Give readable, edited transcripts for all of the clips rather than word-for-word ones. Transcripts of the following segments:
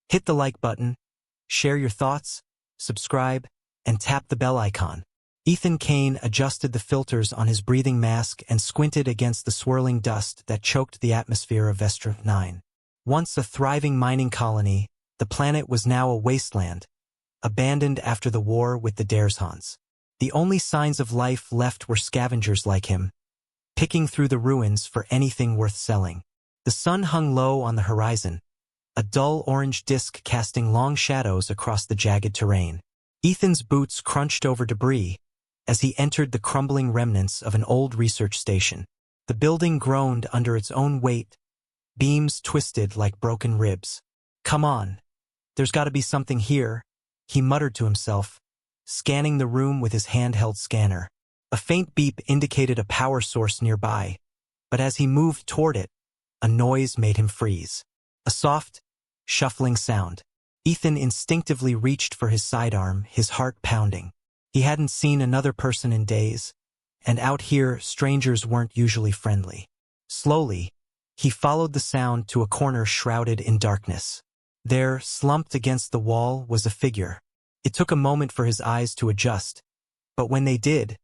Hit the like button, share your thoughts, subscribe, and tap the bell icon. Ethan Kane adjusted the filters on his breathing mask and squinted against the swirling dust that choked the atmosphere of Vestra 9. Once a thriving mining colony, the planet was now a wasteland, abandoned after the war with the Dareshans. The only signs of life left were scavengers like him, picking through the ruins for anything worth selling. The sun hung low on the horizon, a dull orange disk casting long shadows across the jagged terrain. Ethan's boots crunched over debris as he entered the crumbling remnants of an old research station. The building groaned under its own weight, beams twisted like broken ribs. "Come on, there's got to be something here," he muttered to himself, scanning the room with his handheld scanner. A faint beep indicated a power source nearby, but as he moved toward it, a noise made him freeze. A soft, shuffling sound. Ethan instinctively reached for his sidearm, his heart pounding. He hadn't seen another person in days, and out here strangers weren't usually friendly. Slowly, he followed the sound to a corner shrouded in darkness. There, slumped against the wall, was a figure. It took a moment for his eyes to adjust, but when they did,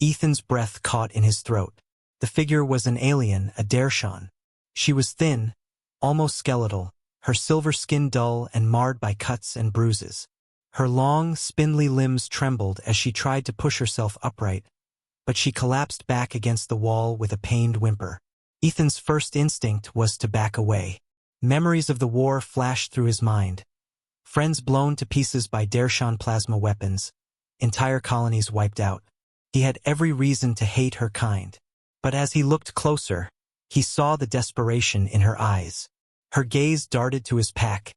Ethan's breath caught in his throat. The figure was an alien, a Dareshan. She was thin, almost skeletal, her silver skin dull and marred by cuts and bruises. Her long, spindly limbs trembled as she tried to push herself upright, but she collapsed back against the wall with a pained whimper. Ethan's first instinct was to back away. Memories of the war flashed through his mind. Friends blown to pieces by Dareshan plasma weapons, entire colonies wiped out. He had every reason to hate her kind. But as he looked closer, he saw the desperation in her eyes. Her gaze darted to his pack,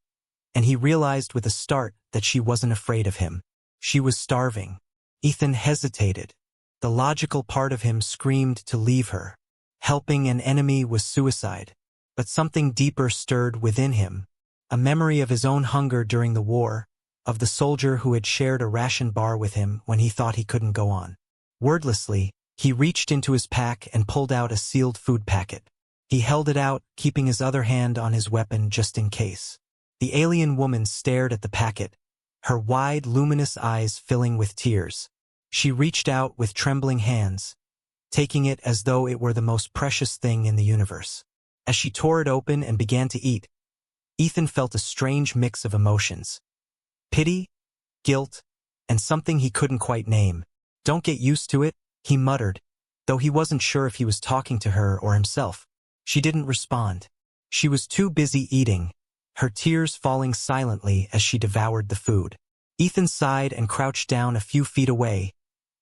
and he realized with a start that she wasn't afraid of him. She was starving. Ethan hesitated. The logical part of him screamed to leave her. Helping an enemy was suicide. But something deeper stirred within him. A memory of his own hunger during the war, of the soldier who had shared a ration bar with him when he thought he couldn't go on. Wordlessly, he reached into his pack and pulled out a sealed food packet. He held it out, keeping his other hand on his weapon just in case. The alien woman stared at the packet, her wide, luminous eyes filling with tears. She reached out with trembling hands, taking it as though it were the most precious thing in the universe. As she tore it open and began to eat, Ethan felt a strange mix of emotions. Pity, guilt, and something he couldn't quite name. "Don't get used to it," he muttered, though he wasn't sure if he was talking to her or himself. She didn't respond. She was too busy eating, her tears falling silently as she devoured the food. Ethan sighed and crouched down a few feet away,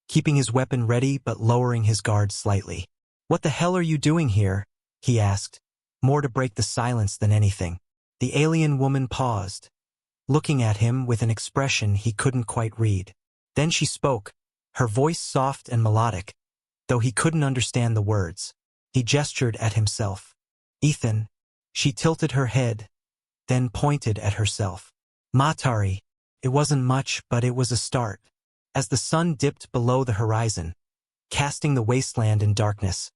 keeping his weapon ready but lowering his guard slightly. "What the hell are you doing here?" he asked, more to break the silence than anything. The alien woman paused, looking at him with an expression he couldn't quite read. Then she spoke, her voice soft and melodic, though he couldn't understand the words. He gestured at himself. "Ethan." She tilted her head, then pointed at herself. "Matari." It wasn't much, but it was a start. As the sun dipped below the horizon, casting the wasteland in darkness,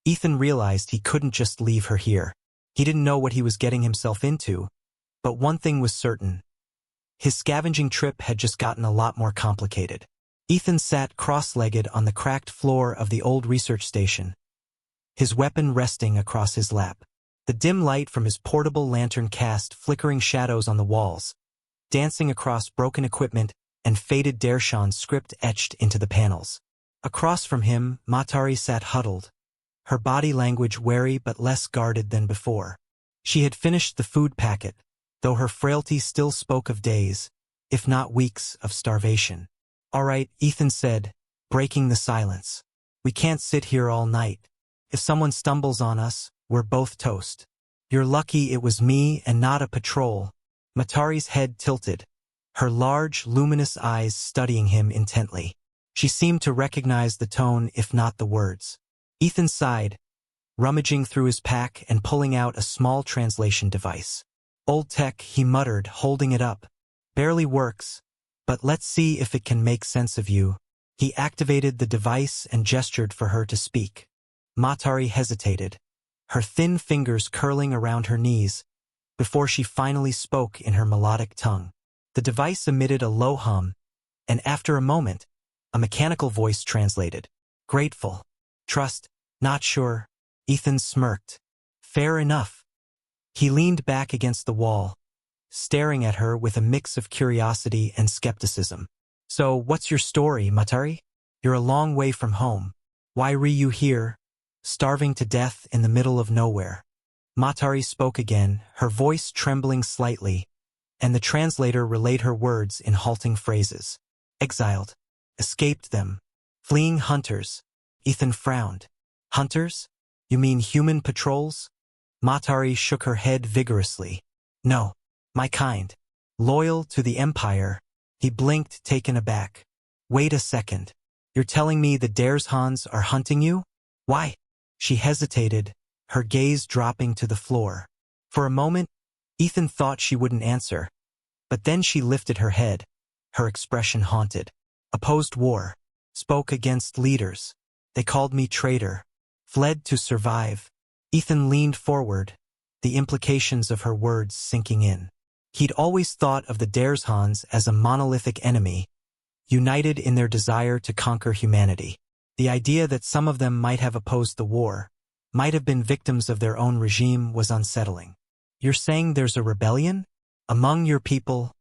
Ethan realized he couldn't just leave her here. He didn't know what he was getting himself into, but one thing was certain. His scavenging trip had just gotten a lot more complicated. Ethan sat cross-legged on the cracked floor of the old research station, his weapon resting across his lap. The dim light from his portable lantern cast flickering shadows on the walls, dancing across broken equipment and faded Dareshan script etched into the panels. Across from him, Matari sat huddled, her body language wary but less guarded than before. She had finished the food packet, though her frailty still spoke of days, if not weeks, of starvation. "All right," Ethan said, breaking the silence. "We can't sit here all night. If someone stumbles on us, we're both toast. You're lucky it was me and not a patrol." Matari's head tilted, her large, luminous eyes studying him intently. She seemed to recognize the tone if not the words. Ethan sighed, rummaging through his pack and pulling out a small translation device. "Old tech," he muttered, holding it up. "Barely works, but let's see if it can make sense of you." He activated the device and gestured for her to speak. Matari hesitated, her thin fingers curling around her knees, before she finally spoke in her melodic tongue. The device emitted a low hum, and after a moment, a mechanical voice translated. Grateful. Trust. Not sure. Ethan smirked. Fair enough. He leaned back against the wall, staring at her with a mix of curiosity and skepticism. So, what's your story, Matari? You're a long way from home. Why are you here, starving to death in the middle of nowhere? Matari spoke again, her voice trembling slightly, and the translator relayed her words in halting phrases. Exiled. Escaped them. Fleeing hunters. Ethan frowned. Hunters? You mean human patrols? Matari shook her head vigorously. No. My kind. Loyal to the Empire. He blinked, taken aback. Wait a second. You're telling me the Dairshans are hunting you? Why? She hesitated, her gaze dropping to the floor. For a moment, Ethan thought she wouldn't answer. But then she lifted her head, her expression haunted. Opposed war. Spoke against leaders. They called me traitor. Fled to survive. Ethan leaned forward, the implications of her words sinking in. He'd always thought of the Dairshans as a monolithic enemy, united in their desire to conquer humanity. The idea that some of them might have opposed the war, might have been victims of their own regime, was unsettling. You're saying there's a rebellion? Among your people?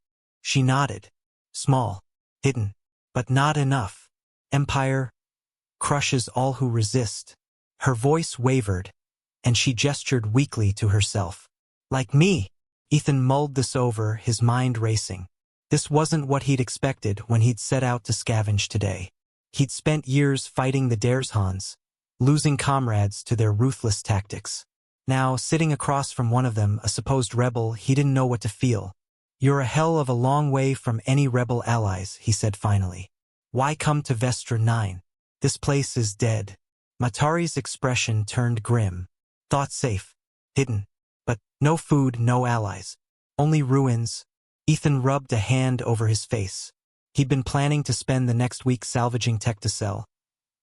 She nodded. Small. Hidden. But not enough. Empire crushes all who resist. Her voice wavered, and she gestured weakly to herself. Like me. Ethan mulled this over, his mind racing. This wasn't what he'd expected when he'd set out to scavenge today. He'd spent years fighting the Dairshans, losing comrades to their ruthless tactics. Now, sitting across from one of them, a supposed rebel, he didn't know what to feel. You're a hell of a long way from any rebel allies, he said finally. Why come to Vestra 9? This place is dead. Matari's expression turned grim. Thought safe. Hidden. But no food, no allies. Only ruins. Ethan rubbed a hand over his face. He'd been planning to spend the next week salvaging Tectocell.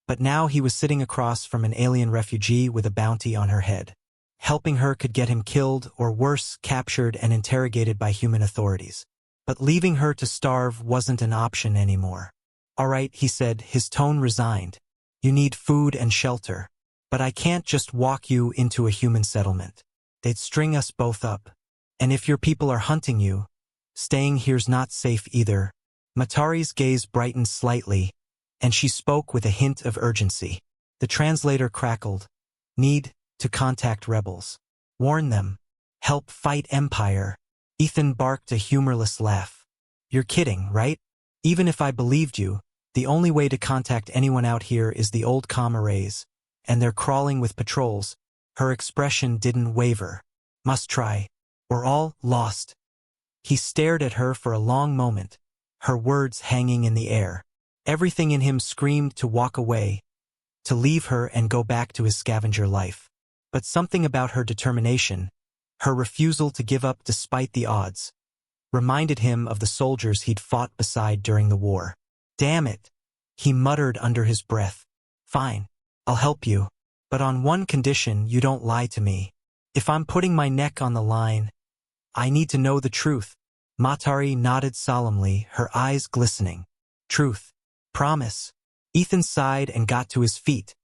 But now he was sitting across from an alien refugee with a bounty on her head. Helping her could get him killed, or worse, captured and interrogated by human authorities. But leaving her to starve wasn't an option anymore. All right, he said, his tone resigned. You need food and shelter. But I can't just walk you into a human settlement. They'd string us both up. And if your people are hunting you, staying here's not safe either. Matari's gaze brightened slightly, and she spoke with a hint of urgency. The translator crackled. Need to contact rebels. Warn them. Help fight Empire. Ethan barked a humorless laugh. You're kidding, right? Even if I believed you, the only way to contact anyone out here is the old comm arrays, and they're crawling with patrols. Her expression didn't waver. Must try. We're all lost. He stared at her for a long moment, her words hanging in the air. Everything in him screamed to walk away, to leave her and go back to his scavenger life. But something about her determination, her refusal to give up despite the odds, reminded him of the soldiers he'd fought beside during the war. Damn it, he muttered under his breath. Fine, I'll help you, but on one condition: you don't lie to me. If I'm putting my neck on the line, I need to know the truth. Matari nodded solemnly, her eyes glistening. Truth. Promise. Ethan sighed and got to his feet,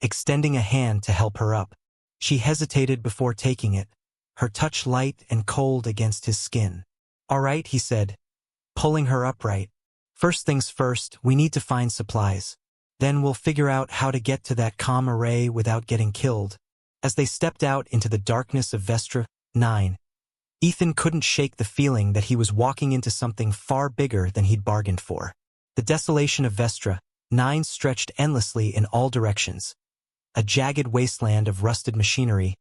extending a hand to help her up. She hesitated before taking it, her touch light and cold against his skin. All right, he said, pulling her upright. First things first, we need to find supplies. Then we'll figure out how to get to that comm array without getting killed. As they stepped out into the darkness of Vestra 9, Ethan couldn't shake the feeling that he was walking into something far bigger than he'd bargained for. The desolation of Vestra 9 stretched endlessly in all directions. A jagged wasteland of rusted machinery,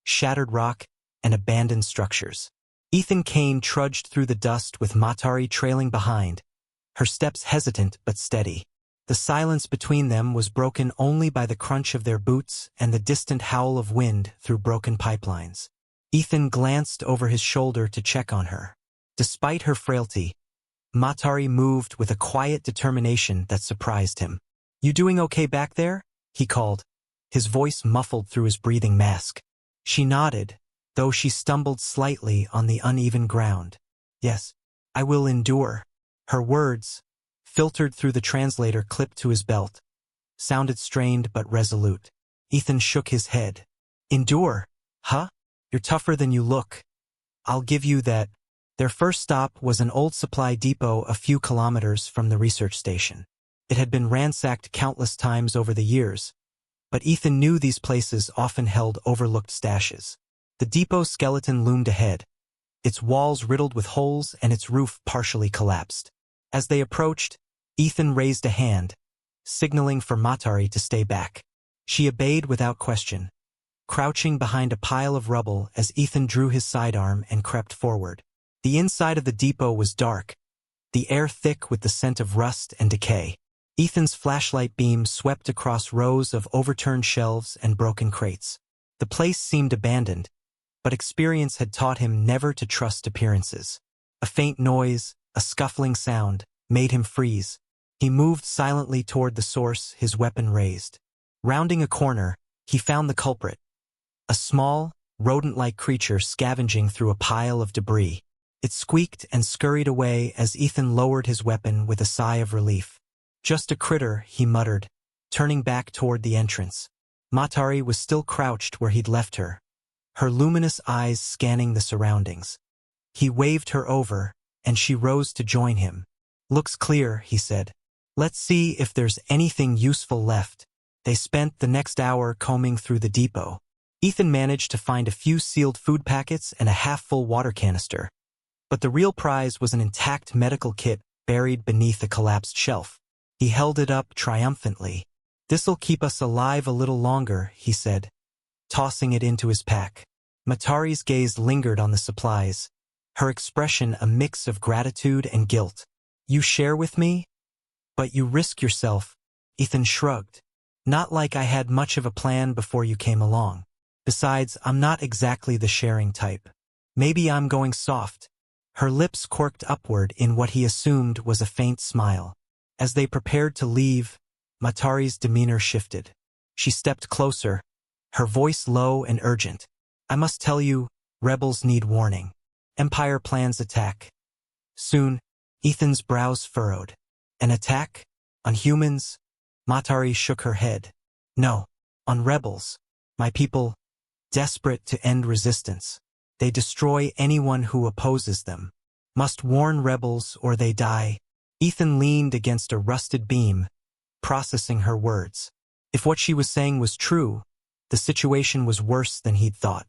shattered rock, and abandoned structures. Ethan Kane trudged through the dust with Matari trailing behind, her steps hesitant but steady. The silence between them was broken only by the crunch of their boots and the distant howl of wind through broken pipelines. Ethan glanced over his shoulder to check on her. Despite her frailty, Matari moved with a quiet determination that surprised him. You doing okay back there? He called, his voice muffled through his breathing mask. She nodded, though she stumbled slightly on the uneven ground. Yes, I will endure. Her words, filtered through the translator clipped to his belt, sounded strained but resolute. Ethan shook his head. Endure? Huh? You're tougher than you look. I'll give you that. Their first stop was an old supply depot a few kilometers from the research station. It had been ransacked countless times over the years, but Ethan knew these places often held overlooked stashes. The depot skeleton loomed ahead, its walls riddled with holes and its roof partially collapsed. As they approached, Ethan raised a hand, signaling for Matari to stay back. She obeyed without question, crouching behind a pile of rubble as Ethan drew his sidearm and crept forward. The inside of the depot was dark, the air thick with the scent of rust and decay. Ethan's flashlight beam swept across rows of overturned shelves and broken crates. The place seemed abandoned, but experience had taught him never to trust appearances. A faint noise, a scuffling sound, made him freeze. He moved silently toward the source, his weapon raised. Rounding a corner, he found the culprit. A small, rodent-like creature scavenging through a pile of debris. It squeaked and scurried away as Ethan lowered his weapon with a sigh of relief. Just a critter, he muttered, turning back toward the entrance. Matari was still crouched where he'd left her, her luminous eyes scanning the surroundings. He waved her over, and she rose to join him. Looks clear, he said. Let's see if there's anything useful left. They spent the next hour combing through the depot. Ethan managed to find a few sealed food packets and a half-full water canister. But the real prize was an intact medical kit buried beneath a collapsed shelf. He held it up triumphantly. This'll keep us alive a little longer, he said, tossing it into his pack. Matari's gaze lingered on the supplies, her expression a mix of gratitude and guilt. You share with me? But you risk yourself, Ethan shrugged. Not like I had much of a plan before you came along. Besides, I'm not exactly the sharing type. Maybe I'm going soft. Her lips quirked upward in what he assumed was a faint smile. As they prepared to leave, Matari's demeanor shifted. She stepped closer, her voice low and urgent. I must tell you, rebels need warning. Empire plans attack. Soon, Ethan's brows furrowed. An attack? On humans? Matari shook her head. No, on rebels. My people, desperate to end resistance. They destroy anyone who opposes them. Must warn rebels or they die. Ethan leaned against a rusted beam, processing her words. If what she was saying was true, the situation was worse than he'd thought.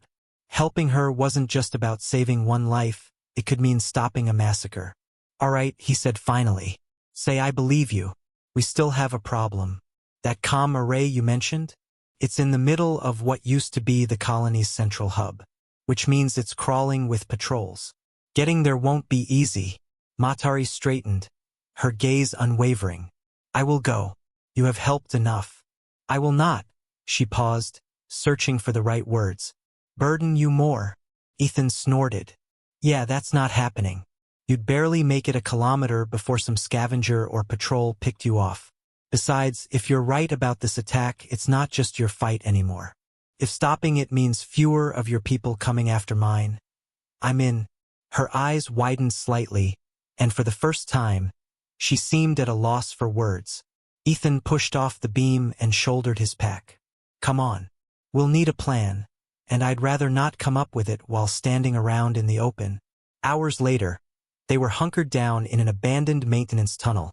Helping her wasn't just about saving one life, it could mean stopping a massacre. All right, he said finally. Say I believe you. We still have a problem. That comm array you mentioned? It's in the middle of what used to be the colony's central hub, which means it's crawling with patrols. Getting there won't be easy. Matari straightened, her gaze unwavering. I will go. You have helped enough. I will not. She paused, searching for the right words. Burden you more. Ethan snorted. Yeah, that's not happening. You'd barely make it a kilometer before some scavenger or patrol picked you off. Besides, if you're right about this attack, it's not just your fight anymore. If stopping it means fewer of your people coming after mine, I'm in. Her eyes widened slightly, and for the first time, she seemed at a loss for words. Ethan pushed off the beam and shouldered his pack. Come on. We'll need a plan, and I'd rather not come up with it while standing around in the open. Hours later, they were hunkered down in an abandoned maintenance tunnel,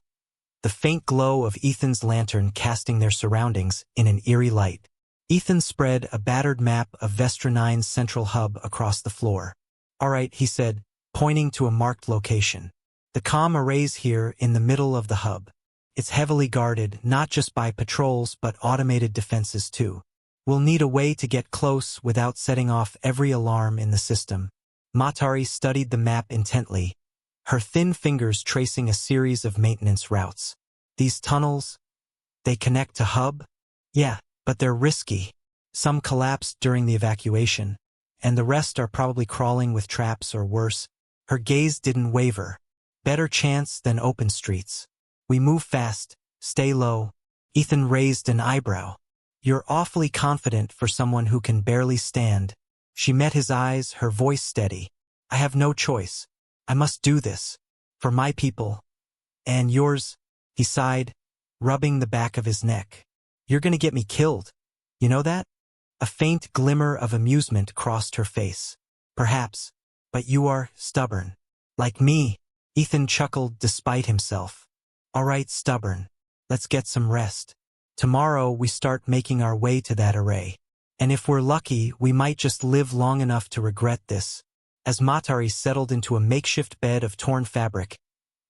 the faint glow of Ethan's lantern casting their surroundings in an eerie light. Ethan spread a battered map of Vestra 9's central hub across the floor. All right, he said, pointing to a marked location. The comm array's here in the middle of the hub. It's heavily guarded, not just by patrols but automated defenses too. We'll need a way to get close without setting off every alarm in the system. Matari studied the map intently, her thin fingers tracing a series of maintenance routes. These tunnels, they connect to hub? Yeah, but they're risky. Some collapsed during the evacuation, and the rest are probably crawling with traps or worse. Her gaze didn't waver. Better chance than open streets. We move fast, stay low. Ethan raised an eyebrow. You're awfully confident for someone who can barely stand. She met his eyes, her voice steady. I have no choice. I must do this. For my people. And yours, he sighed, rubbing the back of his neck. You're gonna get me killed. You know that? A faint glimmer of amusement crossed her face. Perhaps, but you are stubborn. Like me, Ethan chuckled despite himself. All right, stubborn. Let's get some rest. Tomorrow we start making our way to that array. And if we're lucky, we might just live long enough to regret this. As Matari settled into a makeshift bed of torn fabric,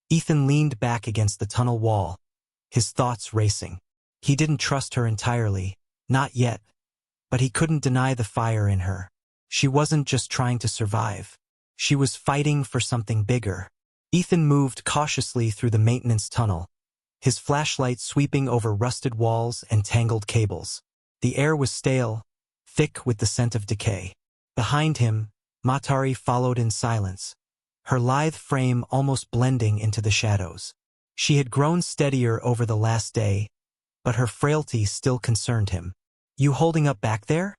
Ethan leaned back against the tunnel wall, his thoughts racing. He didn't trust her entirely, not yet, but he couldn't deny the fire in her. She wasn't just trying to survive. She was fighting for something bigger. Ethan moved cautiously through the maintenance tunnel, his flashlight sweeping over rusted walls and tangled cables. The air was stale, thick with the scent of decay. Behind him, Matari followed in silence, her lithe frame almost blending into the shadows. She had grown steadier over the last day, but her frailty still concerned him. You holding up back there?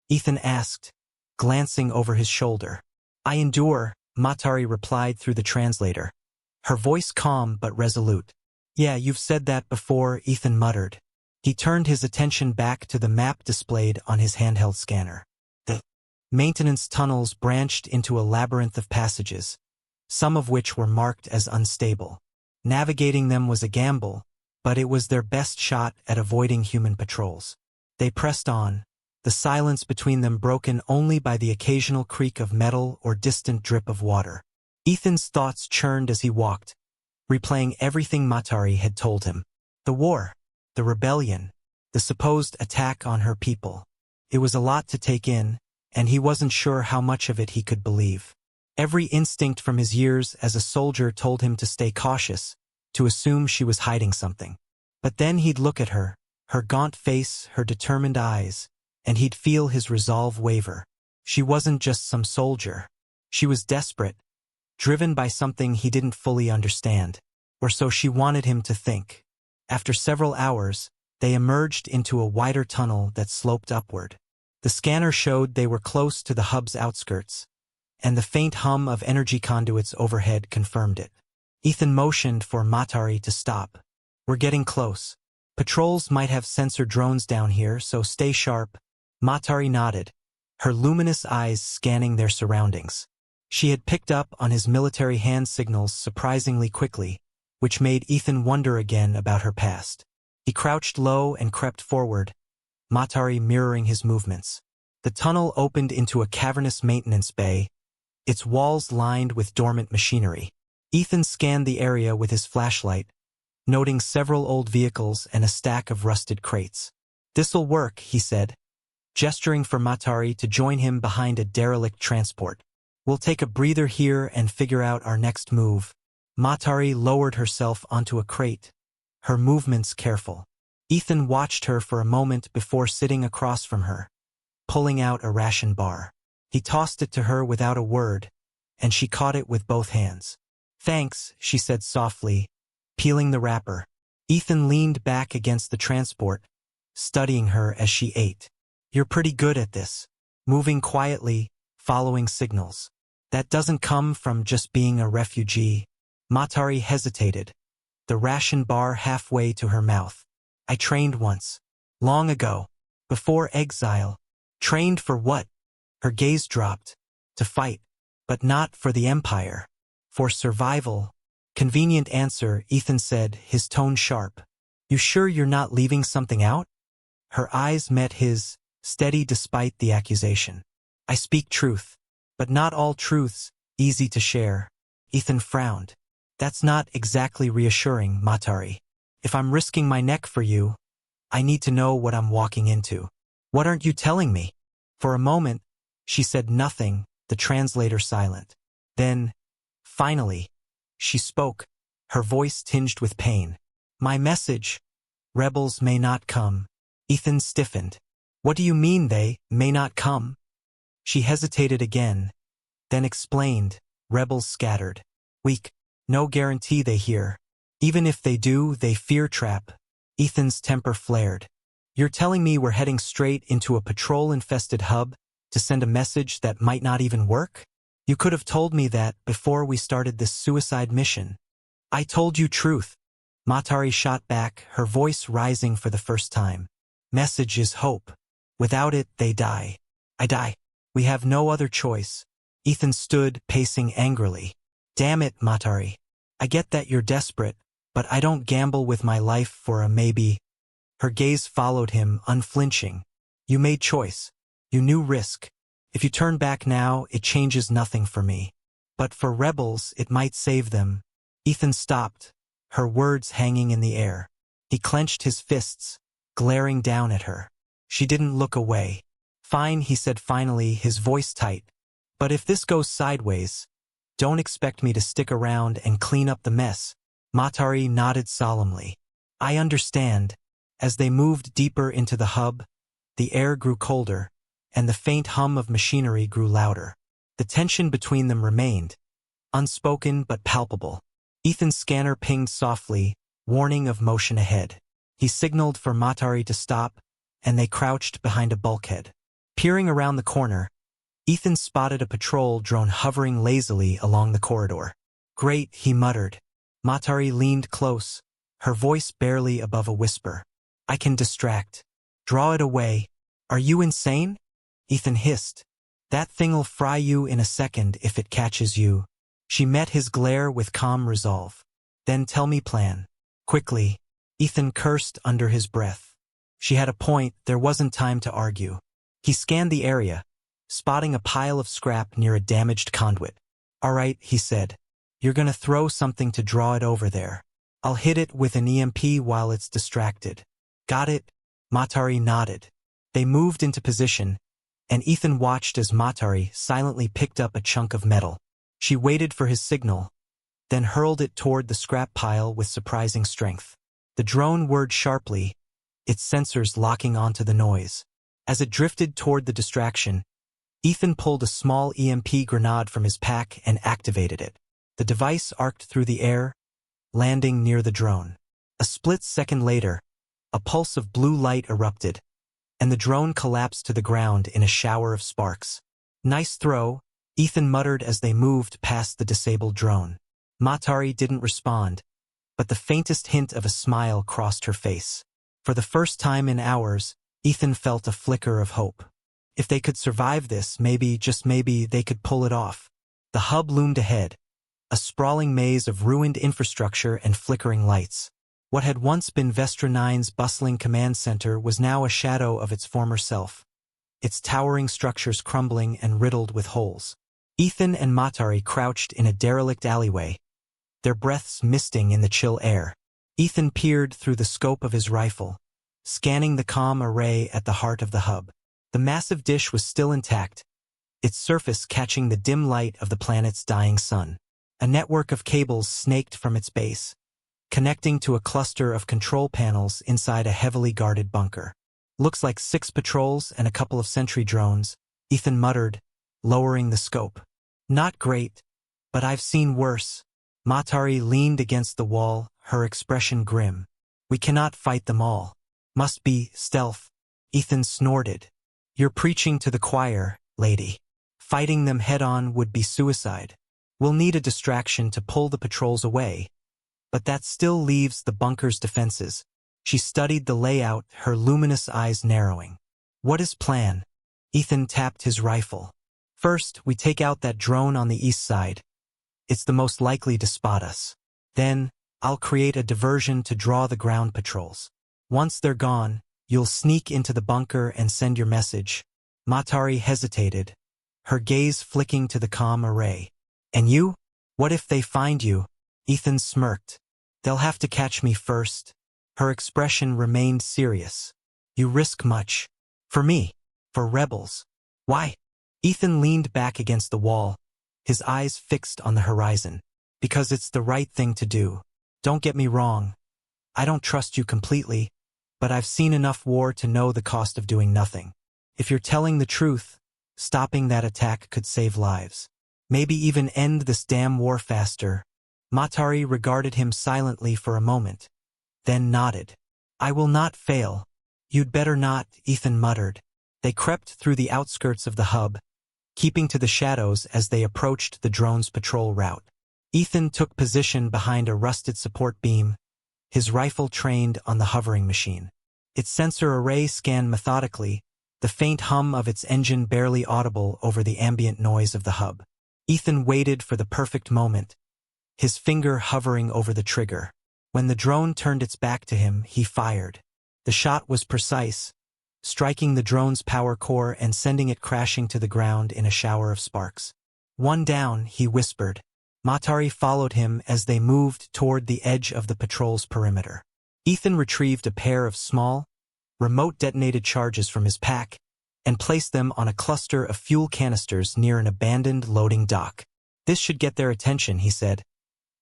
Ethan asked, glancing over his shoulder. I endure, Matari replied through the translator, her voice calm but resolute. Yeah, you've said that before, Ethan muttered. He turned his attention back to the map displayed on his handheld scanner. The maintenance tunnels branched into a labyrinth of passages, some of which were marked as unstable. Navigating them was a gamble, but it was their best shot at avoiding human patrols. They pressed on, the silence between them broken only by the occasional creak of metal or distant drip of water. Ethan's thoughts churned as he walked, replaying everything Matari had told him. The war, the rebellion, the supposed attack on her people. It was a lot to take in, and he wasn't sure how much of it he could believe. Every instinct from his years as a soldier told him to stay cautious, to assume she was hiding something. But then he'd look at her gaunt face, her determined eyes, and he'd feel his resolve waver. She wasn't just some soldier. She was desperate, driven by something he didn't fully understand, or so she wanted him to think. After several hours, they emerged into a wider tunnel that sloped upward. The scanner showed they were close to the hub's outskirts, and the faint hum of energy conduits overhead confirmed it. Ethan motioned for Matari to stop. We're getting close. Patrols might have sensor drones down here, so stay sharp. Matari nodded, her luminous eyes scanning their surroundings. She had picked up on his military hand signals surprisingly quickly, which made Ethan wonder again about her past. He crouched low and crept forward, Matari mirroring his movements. The tunnel opened into a cavernous maintenance bay, its walls lined with dormant machinery. Ethan scanned the area with his flashlight, noting several old vehicles and a stack of rusted crates. This'll work, he said, gesturing for Matari to join him behind a derelict transport. We'll take a breather here and figure out our next move. Matari lowered herself onto a crate, her movements careful. Ethan watched her for a moment before sitting across from her, pulling out a ration bar. He tossed it to her without a word, and she caught it with both hands. Thanks, she said softly, peeling the wrapper. Ethan leaned back against the transport, studying her as she ate. You're pretty good at this, moving quietly, following signals. That doesn't come from just being a refugee. Matari hesitated, the ration bar halfway to her mouth. I trained once. Long ago. Before exile. Trained for what? Her gaze dropped. To fight. But not for the Empire. For survival. Convenient answer, Ethan said, his tone sharp. You sure you're not leaving something out? Her eyes met his, steady despite the accusation. I speak truth. But not all truths, easy to share. Ethan frowned. That's not exactly reassuring, Matari. If I'm risking my neck for you, I need to know what I'm walking into. What aren't you telling me? For a moment, she said nothing, the translator silent. Then, finally, she spoke, her voice tinged with pain. My message, rebels may not come. Ethan stiffened. What do you mean they may not come? She hesitated again, then explained, rebels scattered. Weak, no guarantee they hear. Even if they do, they fear trap. Ethan's temper flared. You're telling me we're heading straight into a patrol-infested hub, To send a message that might not even work? You could have told me that before we started this suicide mission. I told you truth. Matari shot back, her voice rising for the first time. Message is hope. Without it, they die. I die. We have no other choice. Ethan stood, pacing angrily. Damn it, Matari. I get that you're desperate, but I don't gamble with my life for a maybe. Her gaze followed him, unflinching. You made choice. You knew risk. If you turn back now, it changes nothing for me. But for rebels, it might save them. Ethan stopped, her words hanging in the air. He clenched his fists, glaring down at her. She didn't look away. Fine, he said finally, his voice tight. But if this goes sideways, don't expect me to stick around and clean up the mess. Matari nodded solemnly. I understand. As they moved deeper into the hub, the air grew colder, and the faint hum of machinery grew louder. The tension between them remained, unspoken but palpable. Ethan's scanner pinged softly, warning of motion ahead. He signaled for Matari to stop, and they crouched behind a bulkhead. Peering around the corner, Ethan spotted a patrol drone hovering lazily along the corridor. Great, he muttered. Matari leaned close, her voice barely above a whisper. I can distract. Draw it away. Are you insane? Ethan hissed. That thing'll fry you in a second if it catches you. She met his glare with calm resolve. Then tell me plan. Quickly. Ethan cursed under his breath. She had a point, there wasn't time to argue. He scanned the area, spotting a pile of scrap near a damaged conduit. All right, he said. You're gonna throw something to draw it over there. I'll hit it with an EMP while it's distracted. Got it? Matari nodded. They moved into position, and Ethan watched as Matari silently picked up a chunk of metal. She waited for his signal, then hurled it toward the scrap pile with surprising strength. The drone whirred sharply, its sensors locking onto the noise. As it drifted toward the distraction, Ethan pulled a small EMP grenade from his pack and activated it. The device arced through the air, landing near the drone. A split second later, a pulse of blue light erupted, and the drone collapsed to the ground in a shower of sparks. Nice throw, Ethan muttered as they moved past the disabled drone. Matari didn't respond, but the faintest hint of a smile crossed her face. For the first time in hours, Ethan felt a flicker of hope. If they could survive this, maybe, just maybe, they could pull it off. The hub loomed ahead, a sprawling maze of ruined infrastructure and flickering lights. What had once been Vestra 9's bustling command center was now a shadow of its former self, its towering structures crumbling and riddled with holes. Ethan and Matari crouched in a derelict alleyway, their breaths misting in the chill air. Ethan peered through the scope of his rifle, scanning the comm array at the heart of the hub. The massive dish was still intact, its surface catching the dim light of the planet's dying sun. A network of cables snaked from its base, connecting to a cluster of control panels inside a heavily guarded bunker. Looks like 6 patrols and a couple of sentry drones, Ethan muttered, lowering the scope. Not great, but I've seen worse. Matari leaned against the wall, her expression grim. We cannot fight them all. Must be stealth. Ethan snorted. You're preaching to the choir, lady. Fighting them head-on would be suicide. We'll need a distraction to pull the patrols away. But that still leaves the bunker's defenses. She studied the layout, her luminous eyes narrowing. What is plan? Ethan tapped his rifle. First, we take out that drone on the east side. It's the most likely to spot us. Then, I'll create a diversion to draw the ground patrols. Once they're gone, you'll sneak into the bunker and send your message. Matari hesitated, her gaze flicking to the comm array. And you? What if they find you? Ethan smirked. They'll have to catch me first. Her expression remained serious. You risk much. For me. For rebels. Why? Ethan leaned back against the wall, his eyes fixed on the horizon. Because it's the right thing to do. Don't get me wrong. I don't trust you completely, but I've seen enough war to know the cost of doing nothing. If you're telling the truth, stopping that attack could save lives. Maybe even end this damn war faster. Matari regarded him silently for a moment, then nodded. I will not fail. You'd better not, Ethan muttered. They crept through the outskirts of the hub, keeping to the shadows as they approached the drone's patrol route. Ethan took position behind a rusted support beam, his rifle trained on the hovering machine. Its sensor array scanned methodically, the faint hum of its engine barely audible over the ambient noise of the hub. Ethan waited for the perfect moment, his finger hovering over the trigger. When the drone turned its back to him, he fired. The shot was precise, striking the drone's power core and sending it crashing to the ground in a shower of sparks. "One down," he whispered. Matari followed him as they moved toward the edge of the patrol's perimeter. Ethan retrieved a pair of small, remote-detonated charges from his pack and placed them on a cluster of fuel canisters near an abandoned loading dock. "This should get their attention," he said,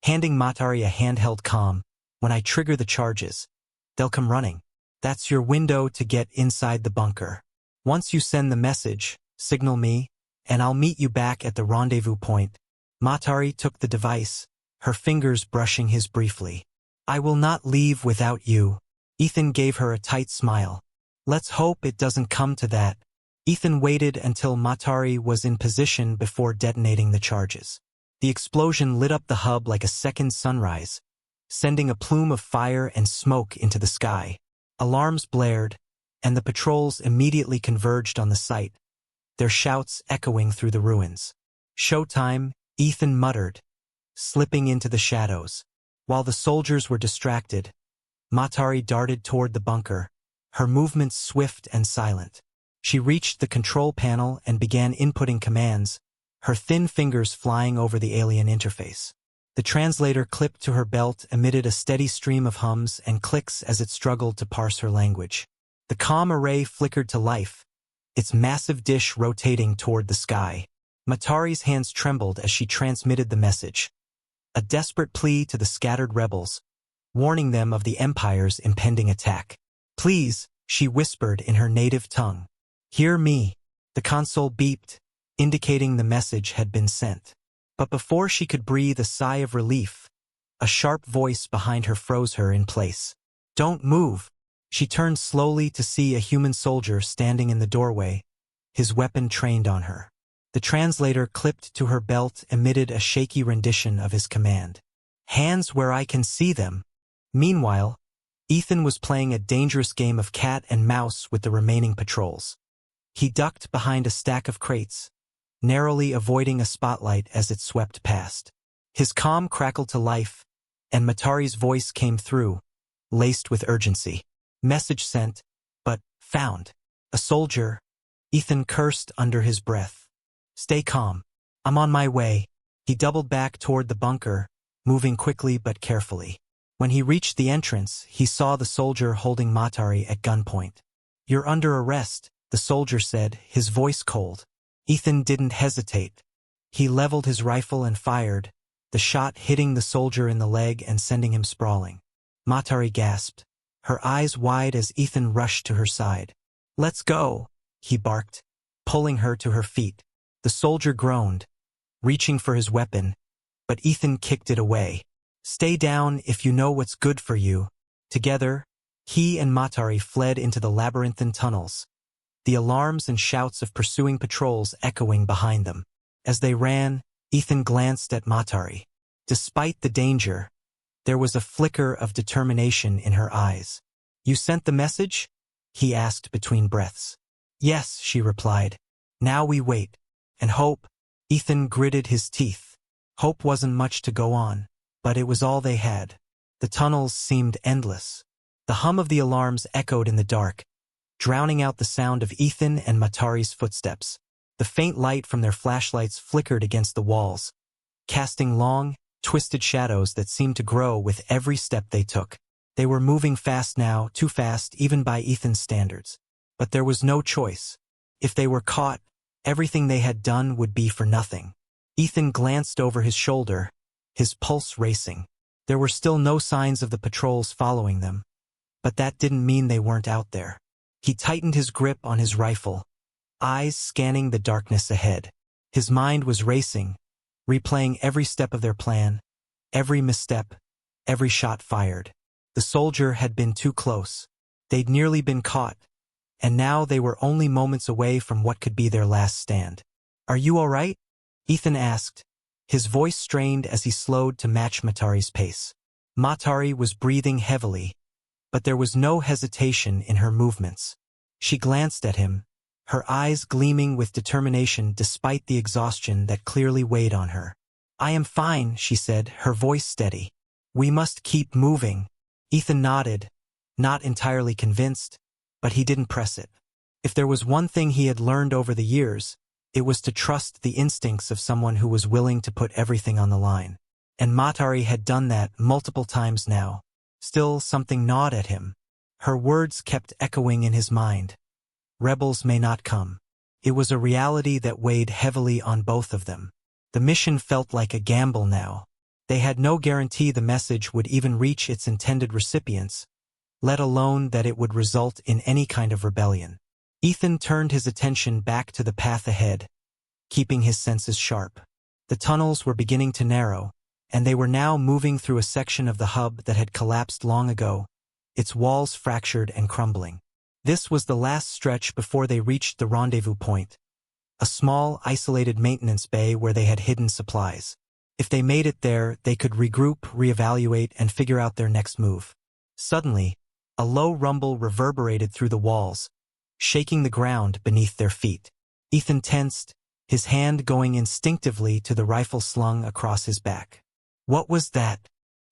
handing Matari a handheld comm. "When I trigger the charges, they'll come running. That's your window to get inside the bunker. Once you send the message, signal me, and I'll meet you back at the rendezvous point." Matari took the device, her fingers brushing his briefly. "I will not leave without you." Ethan gave her a tight smile. "Let's hope it doesn't come to that." Ethan waited until Matari was in position before detonating the charges. The explosion lit up the hub like a second sunrise, sending a plume of fire and smoke into the sky. Alarms blared, and the patrols immediately converged on the site, their shouts echoing through the ruins. "Showtime," Ethan muttered, slipping into the shadows. While the soldiers were distracted, Matari darted toward the bunker, her movements swift and silent. She reached the control panel and began inputting commands, her thin fingers flying over the alien interface. The translator clipped to her belt emitted a steady stream of hums and clicks as it struggled to parse her language. The comm array flickered to life, its massive dish rotating toward the sky. Matari's hands trembled as she transmitted the message, a desperate plea to the scattered rebels, warning them of the Empire's impending attack. "Please," she whispered in her native tongue. "Hear me." The console beeped, indicating the message had been sent. But before she could breathe a sigh of relief, a sharp voice behind her froze her in place. "Don't move." She turned slowly to see a human soldier standing in the doorway, his weapon trained on her. The translator clipped to her belt emitted a shaky rendition of his command. "Hands where I can see them." Meanwhile, Ethan was playing a dangerous game of cat and mouse with the remaining patrols. He ducked behind a stack of crates, narrowly avoiding a spotlight as it swept past. His comm crackled to life, and Matari's voice came through, laced with urgency. "Message sent, but found. A soldier." Ethan cursed under his breath. "Stay calm. I'm on my way." He doubled back toward the bunker, moving quickly but carefully. When he reached the entrance, he saw the soldier holding Matari at gunpoint. "You're under arrest," the soldier said, his voice cold. Ethan didn't hesitate. He leveled his rifle and fired, the shot hitting the soldier in the leg and sending him sprawling. Matari gasped, her eyes wide as Ethan rushed to her side. "Let's go," he barked, pulling her to her feet. The soldier groaned, reaching for his weapon, but Ethan kicked it away. "Stay down if you know what's good for you." Together, he and Matari fled into the labyrinthine tunnels, the alarms and shouts of pursuing patrols echoing behind them. As they ran, Ethan glanced at Matari. Despite the danger, there was a flicker of determination in her eyes. "You sent the message?" he asked between breaths. "Yes," she replied. "Now we wait. And hope." Ethan gritted his teeth. Hope wasn't much to go on, but it was all they had. The tunnels seemed endless. The hum of the alarms echoed in the dark, drowning out the sound of Ethan and Matari's footsteps. The faint light from their flashlights flickered against the walls, casting long, twisted shadows that seemed to grow with every step they took. They were moving fast now, too fast even by Ethan's standards. But there was no choice. If they were caught, everything they had done would be for nothing. Ethan glanced over his shoulder, his pulse racing. There were still no signs of the patrols following them, but that didn't mean they weren't out there. He tightened his grip on his rifle, eyes scanning the darkness ahead. His mind was racing, replaying every step of their plan, every misstep, every shot fired. The soldier had been too close. They'd nearly been caught, and now they were only moments away from what could be their last stand. "Are you all right?" Ethan asked, his voice strained as he slowed to match Matari's pace. Matari was breathing heavily, but there was no hesitation in her movements. She glanced at him, her eyes gleaming with determination despite the exhaustion that clearly weighed on her. "I am fine," she said, her voice steady. "We must keep moving." Ethan nodded, not entirely convinced, but he didn't press it. If there was one thing he had learned over the years, it was to trust the instincts of someone who was willing to put everything on the line. And Matari had done that multiple times now. Still, something gnawed at him. Her words kept echoing in his mind. Rebels may not come. It was a reality that weighed heavily on both of them. The mission felt like a gamble now. They had no guarantee the message would even reach its intended recipients, let alone that it would result in any kind of rebellion. Ethan turned his attention back to the path ahead, keeping his senses sharp. The tunnels were beginning to narrow, and they were now moving through a section of the hub that had collapsed long ago, its walls fractured and crumbling. This was the last stretch before they reached the rendezvous point, a small, isolated maintenance bay where they had hidden supplies. If they made it there, they could regroup, reevaluate, and figure out their next move. Suddenly, a low rumble reverberated through the walls, shaking the ground beneath their feet. Ethan tensed, his hand going instinctively to the rifle slung across his back. "What was that?"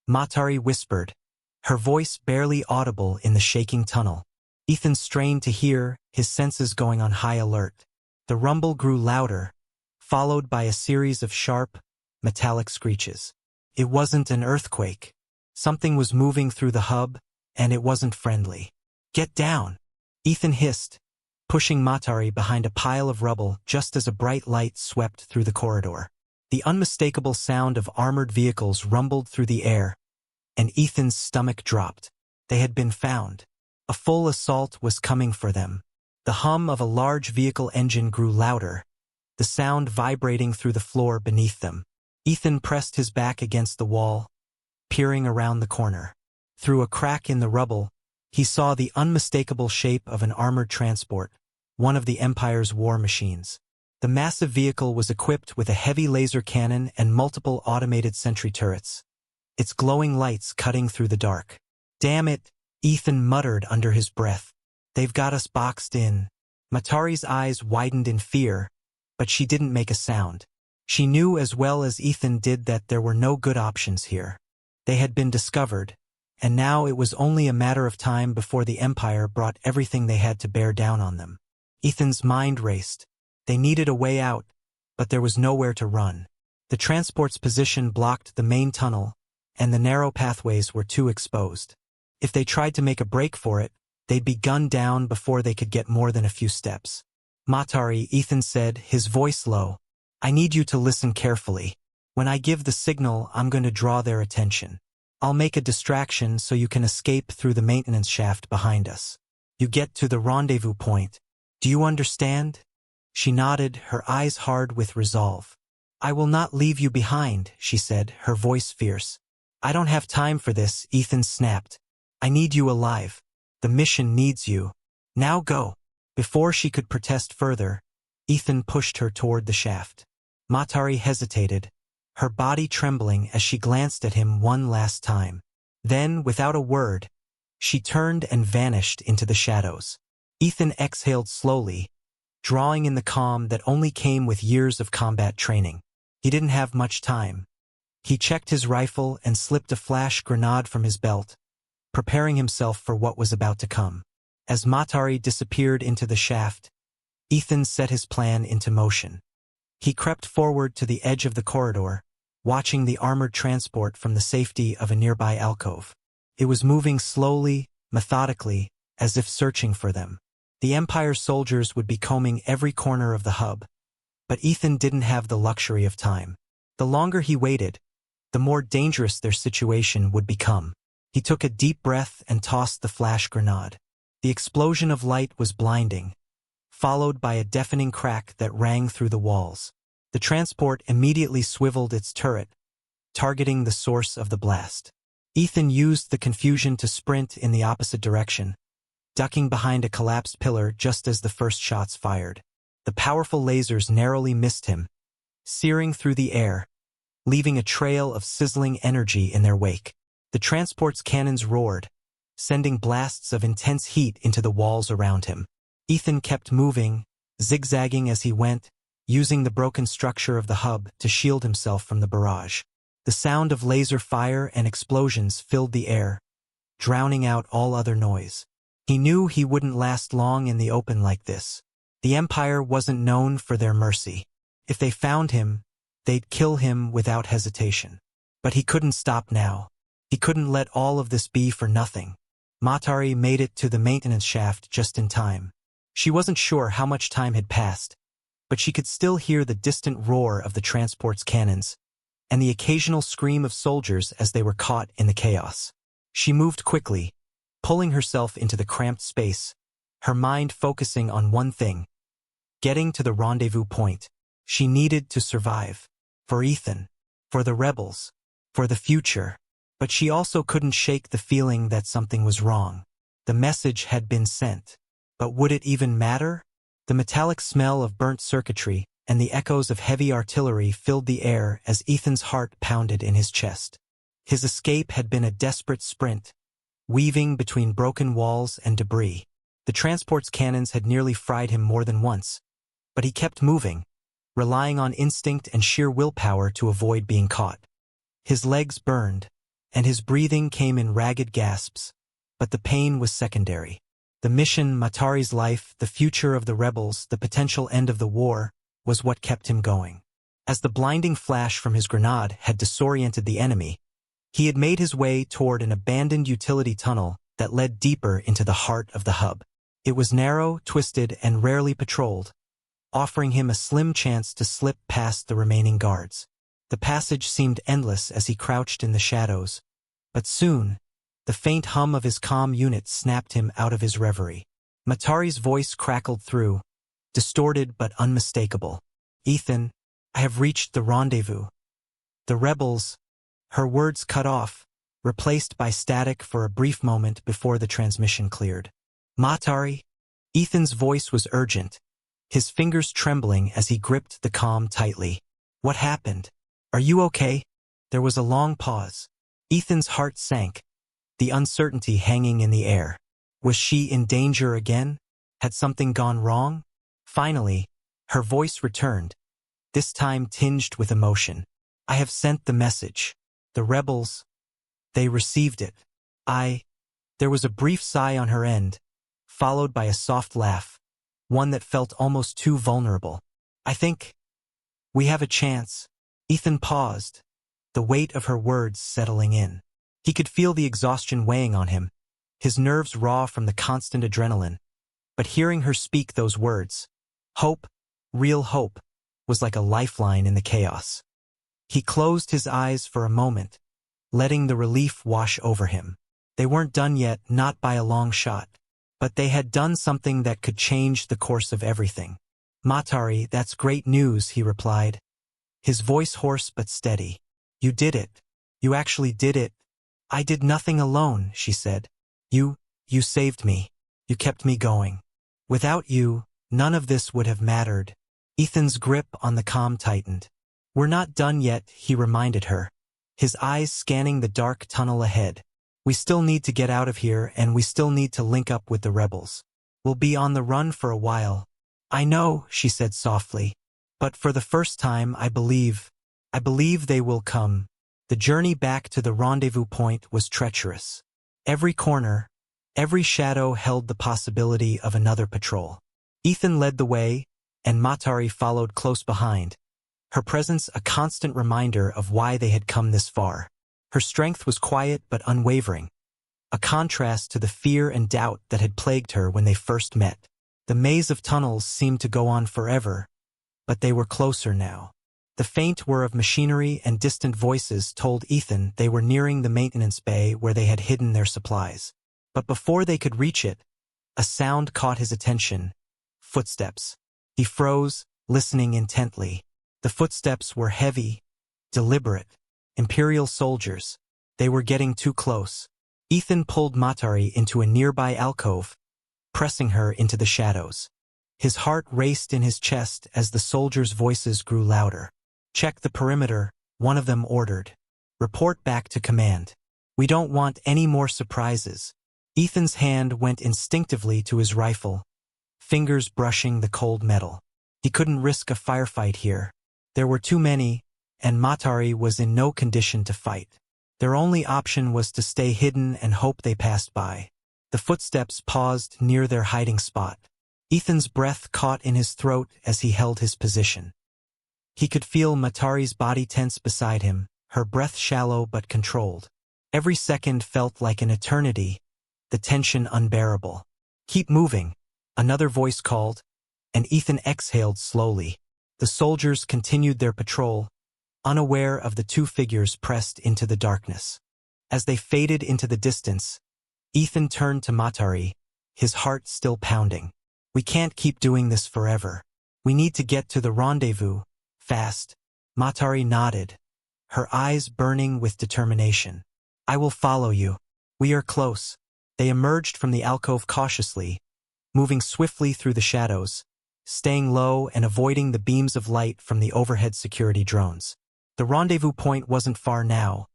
Matari whispered, her voice barely audible in the shaking tunnel. Ethan strained to hear, his senses going on high alert. The rumble grew louder, followed by a series of sharp, metallic screeches. It wasn't an earthquake. Something was moving through the hub, and it wasn't friendly. "Get down!" Ethan hissed, pushing Matari behind a pile of rubble just as a bright light swept through the corridor. The unmistakable sound of armored vehicles rumbled through the air, and Ethan's stomach dropped. They had been found. A full assault was coming for them. The hum of a large vehicle engine grew louder, the sound vibrating through the floor beneath them. Ethan pressed his back against the wall, peering around the corner. Through a crack in the rubble, he saw the unmistakable shape of an armored transport, one of the Empire's war machines. The massive vehicle was equipped with a heavy laser cannon and multiple automated sentry turrets, its glowing lights cutting through the dark. "Damn it," Ethan muttered under his breath. "They've got us boxed in." Matari's eyes widened in fear, but she didn't make a sound. She knew as well as Ethan did that there were no good options here. They had been discovered, and now it was only a matter of time before the Empire brought everything they had to bear down on them. Ethan's mind raced. They needed a way out, but there was nowhere to run. The transport's position blocked the main tunnel, and the narrow pathways were too exposed. If they tried to make a break for it, they'd be gunned down before they could get more than a few steps. "Matari," Ethan said, his voice low, "I need you to listen carefully. When I give the signal, I'm going to draw their attention. I'll make a distraction so you can escape through the maintenance shaft behind us. You get to the rendezvous point. Do you understand?" She nodded, her eyes hard with resolve. "I will not leave you behind," she said, her voice fierce. "I don't have time for this," Ethan snapped. "I need you alive. The mission needs you. Now go." Before she could protest further, Ethan pushed her toward the shaft. Matari hesitated, her body trembling as she glanced at him one last time. Then, without a word, she turned and vanished into the shadows. Ethan exhaled slowly, drawing in the calm that only came with years of combat training. He didn't have much time. He checked his rifle and slipped a flash grenade from his belt, preparing himself for what was about to come. As Matari disappeared into the shaft, Ethan set his plan into motion. He crept forward to the edge of the corridor, watching the armored transport from the safety of a nearby alcove. It was moving slowly, methodically, as if searching for them. The Empire soldiers would be combing every corner of the hub, but Ethan didn't have the luxury of time. The longer he waited, the more dangerous their situation would become. He took a deep breath and tossed the flash grenade. The explosion of light was blinding, followed by a deafening crack that rang through the walls. The transport immediately swiveled its turret, targeting the source of the blast. Ethan used the confusion to sprint in the opposite direction, ducking behind a collapsed pillar just as the first shots fired. The powerful lasers narrowly missed him, searing through the air, leaving a trail of sizzling energy in their wake. The transport's cannons roared, sending blasts of intense heat into the walls around him. Ethan kept moving, zigzagging as he went, using the broken structure of the hub to shield himself from the barrage. The sound of laser fire and explosions filled the air, drowning out all other noise. He knew he wouldn't last long in the open like this. The Empire wasn't known for their mercy. If they found him, they'd kill him without hesitation. But he couldn't stop now. He couldn't let all of this be for nothing. Matari made it to the maintenance shaft just in time. She wasn't sure how much time had passed, but she could still hear the distant roar of the transport's cannons, and the occasional scream of soldiers as they were caught in the chaos. She moved quickly, pulling herself into the cramped space, her mind focusing on one thing: getting to the rendezvous point. She needed to survive. For Ethan, for the rebels, for the future. But she also couldn't shake the feeling that something was wrong. The message had been sent. But would it even matter? The metallic smell of burnt circuitry and the echoes of heavy artillery filled the air as Ethan's heart pounded in his chest. His escape had been a desperate sprint, weaving between broken walls and debris. The transport's cannons had nearly fried him more than once, but he kept moving, relying on instinct and sheer willpower to avoid being caught. His legs burned, and his breathing came in ragged gasps, but the pain was secondary. The mission, Matari's life, the future of the rebels, the potential end of the war, was what kept him going. As the blinding flash from his grenade had disoriented the enemy, he had made his way toward an abandoned utility tunnel that led deeper into the heart of the hub. It was narrow, twisted, and rarely patrolled, offering him a slim chance to slip past the remaining guards. The passage seemed endless as he crouched in the shadows, but soon, the faint hum of his comm unit snapped him out of his reverie. Matari's voice crackled through, distorted but unmistakable. "Ethan, I have reached the rendezvous. The rebels—" Her words cut off, replaced by static for a brief moment before the transmission cleared. "Matari?" Ethan's voice was urgent, his fingers trembling as he gripped the comm tightly. "What happened? Are you okay?" There was a long pause. Ethan's heart sank, the uncertainty hanging in the air. Was she in danger again? Had something gone wrong? Finally, her voice returned, this time tinged with emotion. "I have sent the message. The rebels, they received it. There was a brief sigh on her end, followed by a soft laugh, one that felt almost too vulnerable. "I think we have a chance." Ethan paused, the weight of her words settling in. He could feel the exhaustion weighing on him, his nerves raw from the constant adrenaline. But hearing her speak those words, hope, real hope, was like a lifeline in the chaos. He closed his eyes for a moment, letting the relief wash over him. They weren't done yet, not by a long shot. But they had done something that could change the course of everything. "Matari, that's great news," he replied, his voice hoarse but steady. "You did it. You actually did it." "I did nothing alone," she said. You saved me. You kept me going. Without you, none of this would have mattered." Ethan's grip on the comm tightened. "We're not done yet," he reminded her, his eyes scanning the dark tunnel ahead. "We still need to get out of here, and we still need to link up with the rebels. We'll be on the run for a while." "I know," she said softly, "but for the first time I believe they will come." The journey back to the rendezvous point was treacherous. Every corner, every shadow held the possibility of another patrol. Ethan led the way, and Matari followed close behind, her presence a constant reminder of why they had come this far. Her strength was quiet but unwavering, a contrast to the fear and doubt that had plagued her when they first met. The maze of tunnels seemed to go on forever, but they were closer now. The faint whir of machinery and distant voices told Ethan they were nearing the maintenance bay where they had hidden their supplies. But before they could reach it, a sound caught his attention. Footsteps. He froze, listening intently. The footsteps were heavy, deliberate. Imperial soldiers. They were getting too close. Ethan pulled Matari into a nearby alcove, pressing her into the shadows. His heart raced in his chest as the soldiers' voices grew louder. "Check the perimeter," one of them ordered. "Report back to command. We don't want any more surprises." Ethan's hand went instinctively to his rifle, fingers brushing the cold metal. He couldn't risk a firefight here. There were too many, and Matari was in no condition to fight. Their only option was to stay hidden and hope they passed by. The footsteps paused near their hiding spot. Ethan's breath caught in his throat as he held his position. He could feel Matari's body tense beside him, her breath shallow but controlled. Every second felt like an eternity, the tension unbearable. "Keep moving," another voice called, and Ethan exhaled slowly. The soldiers continued their patrol, unaware of the two figures pressed into the darkness. As they faded into the distance, Ethan turned to Matari, his heart still pounding. "We can't keep doing this forever. We need to get to the rendezvous, fast." Matari nodded, her eyes burning with determination. "I will follow you. We are close." They emerged from the alcove cautiously, moving swiftly through the shadows, staying low and avoiding the beams of light from the overhead security drones. The rendezvous point wasn't far now,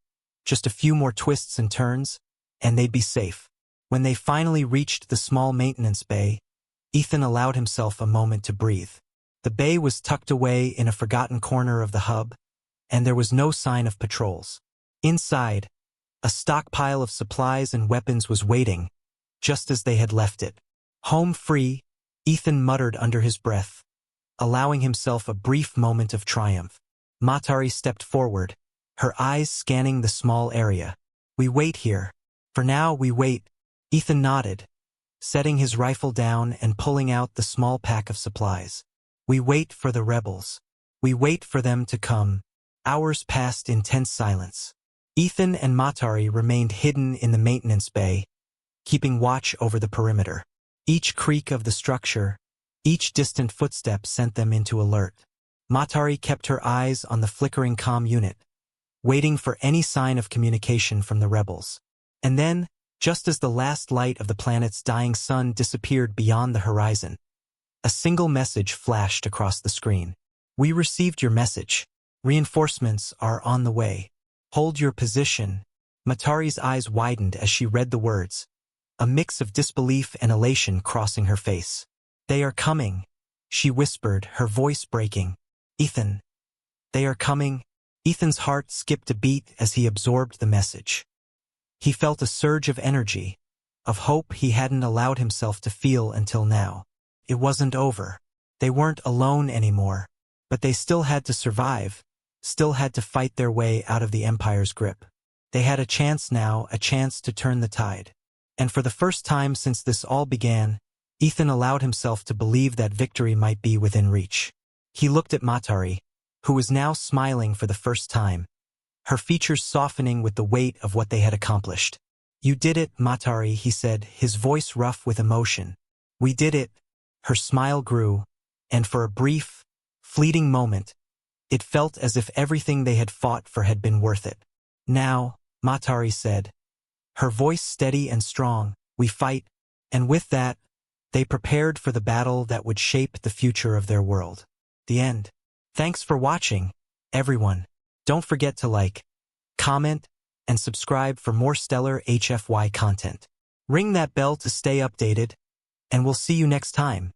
just a few more twists and turns, and they'd be safe. When they finally reached the small maintenance bay, Ethan allowed himself a moment to breathe. The bay was tucked away in a forgotten corner of the hub, and there was no sign of patrols. Inside, a stockpile of supplies and weapons was waiting, just as they had left it. Home free, Ethan muttered under his breath, allowing himself a brief moment of triumph. Matari stepped forward, her eyes scanning the small area. "We wait here. For now, we wait." Ethan nodded, setting his rifle down and pulling out the small pack of supplies. "We wait for the rebels. We wait for them to come." Hours passed in tense silence. Ethan and Matari remained hidden in the maintenance bay, keeping watch over the perimeter. Each creak of the structure, each distant footstep sent them into alert. Matari kept her eyes on the flickering comm unit, waiting for any sign of communication from the rebels. And then, just as the last light of the planet's dying sun disappeared beyond the horizon, a single message flashed across the screen. "We received your message. Reinforcements are on the way. Hold your position." Matari's eyes widened as she read the words, a mix of disbelief and elation crossing her face. "They are coming," she whispered, her voice breaking. "Ethan, they are coming." Ethan's heart skipped a beat as he absorbed the message. He felt a surge of energy, of hope he hadn't allowed himself to feel until now. It wasn't over. They weren't alone anymore, but they still had to survive, still had to fight their way out of the Empire's grip. They had a chance now, a chance to turn the tide. And for the first time since this all began, Ethan allowed himself to believe that victory might be within reach. He looked at Matari, who was now smiling for the first time, her features softening with the weight of what they had accomplished. "You did it, Matari," he said, his voice rough with emotion. "We did it." Her smile grew, and for a brief, fleeting moment, it felt as if everything they had fought for had been worth it. "Now," Matari said, her voice steady and strong, "we fight." And with that, they prepared for the battle that would shape the future of their world. The end. Thanks for watching, everyone. Don't forget to like, comment, and subscribe for more stellar HFY content. Ring that bell to stay updated, and we'll see you next time.